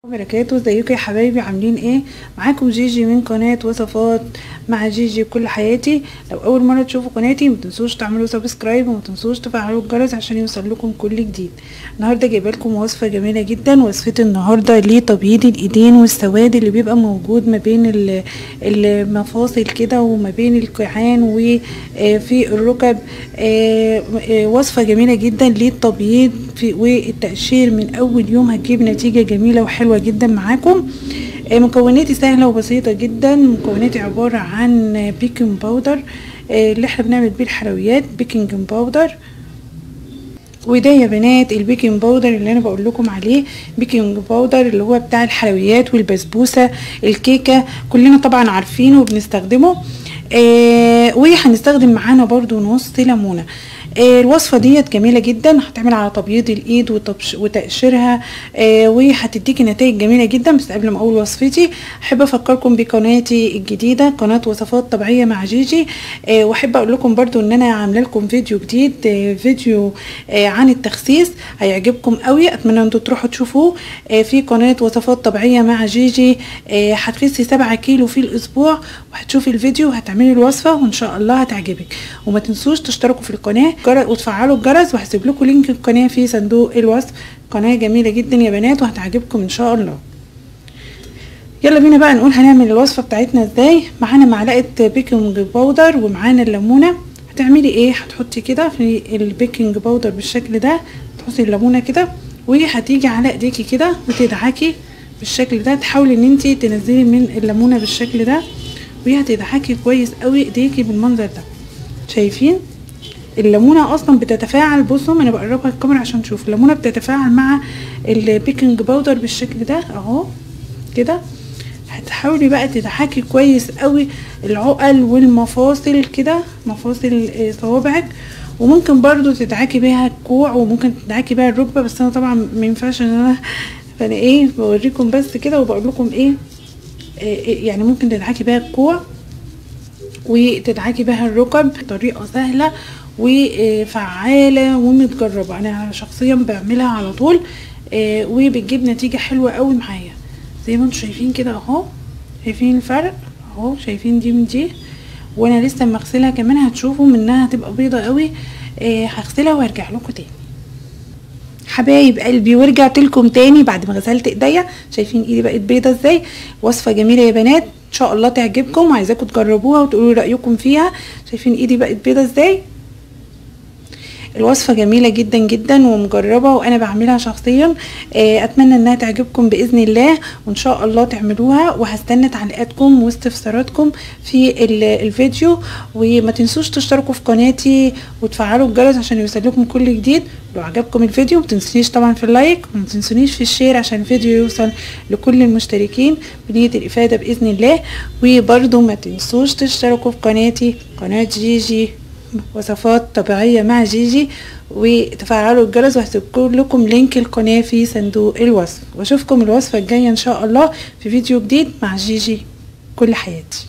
وبركاته. ازيكم يا حبايبي، عاملين ايه؟ معاكم جيجي من قناه وصفات مع جيجي كل حياتي. لو اول مره تشوفوا قناتي متنسوش تعملوا سبسكرايب ومتنسوش تفعلوا الجرس عشان يوصل لكم كل جديد. النهارده جايبه لكم وصفه جميله جدا. وصفه النهارده لتبييض الايدين والسواد اللي بيبقى موجود ما بين المفاصل كده وما بين الكيعان وفي الركب. وصفه جميله جدا للتبييض والتقشير من اول يوم، هتجيب نتيجه جميله وحلوه جدا معاكم. مكوناتي سهله وبسيطه جدا. مكوناتي عباره عن بيكنج باودر اللي احنا بنعمل بيه الحلويات، بيكنج باودر. وده يا بنات البيكنج باودر اللي انا بقول لكم عليه، بيكنج باودر اللي هو بتاع الحلويات والبسبوسه الكيكه، كلنا طبعا عارفينه وبنستخدمه. وهنستخدم معانا برضو نص ليمونه. الوصفه ديت جميله جدا، هتعمل على تبييض الايد وتقشيرها، وهتديكي نتائج جميله جدا. بس قبل ما اقول وصفتي احب افكركم بقناتي الجديده، قناه وصفات طبيعيه مع جيجي. واحب اقول لكم برضو ان انا عامله لكم فيديو جديد، فيديو عن التخسيس، هيعجبكم قوي. اتمنى انتوا تروحوا تشوفوه في قناه وصفات طبيعيه مع جيجي. هتخسي 7 كيلو في الاسبوع، وهتشوفي الفيديو وهتعملي الوصفه وان شاء الله هتعجبك. وما تنسوش تشتركوا في القناه وتفعلوا الجرس، وهسيب لكم لينك القناه في صندوق الوصف. قناه جميله جدا يا بنات وهتعجبكم ان شاء الله. يلا بينا بقى نقول هنعمل الوصفه بتاعتنا ازاي. معانا معلقه بيكنج باودر ومعانا الليمونه. هتعملي ايه؟ هتحطي كده في البيكنج باودر بالشكل ده، تحطي الليمونه كده، وهتيجي على ايديكي كده وتدعكي بالشكل ده. تحاولي ان انت تنزلي من الليمونه بالشكل ده، وهتدعكي كويس قوي ايديكي بالمنظر ده. شايفين الليمونه اصلا بتتفاعل؟ بصوا انا بقربها الكاميرا عشان تشوف. الليمونه بتتفاعل مع البيكنج باودر بالشكل ده اهو كده. هتحاولي بقى تضحكي كويس قوي العقل والمفاصل كده، مفاصل صوابعك. وممكن برضو تدعكي بيها الكوع، وممكن تدعكي بيها الركبه، بس انا طبعا ما ينفعش ان انا فانا ايه بوريكم بس كده وبقول لكم ايه. يعني ممكن تدعكي بيها الكوع وتدعكي بيها الركب. طريقه سهله وفعاله ومتجربه، انا شخصيا بعملها على طول، وبتجيب نتيجه حلوه قوي معايا زي ما انتم شايفين كده اهو. شايفين الفرق اهو؟ شايفين دي من دي، وانا لسه مغسلها كمان، هتشوفوا منها هتبقى بيضه قوي. هغسلها وارجع لكم تاني حبايب قلبي. ورجعت لكم تاني بعد ما غسلت ايديا. شايفين ايدي بقت بيضه ازاي؟ وصفه جميله يا بنات ان شاء الله تعجبكم، وعايزاكم تجربوها وتقولوا رايكم فيها. شايفين ايدي بقت بيضه ازاي؟ الوصفه جميله جدا جدا ومجربه، وانا بعملها شخصيا. اتمنى انها تعجبكم باذن الله، وان شاء الله تعملوها. وهستنى تعليقاتكم واستفساراتكم في الفيديو. وما تنسوش تشتركوا في قناتي وتفعلوا الجرس عشان يوصلكم كل جديد. لو عجبكم الفيديو ما تنسونيش طبعا في اللايك، وما تنسونيش في الشير عشان الفيديو يوصل لكل المشتركين بنيه الافاده باذن الله. وبرده ما تنسوش تشتركوا في قناتي، قناه جيجي وصفات طبيعية مع جيجي، وتفعلوا الجرس، وهسيب لكم لينك القناة في صندوق الوصف. واشوفكم الوصفة الجاية ان شاء الله في فيديو جديد مع جيجي كل حياتي.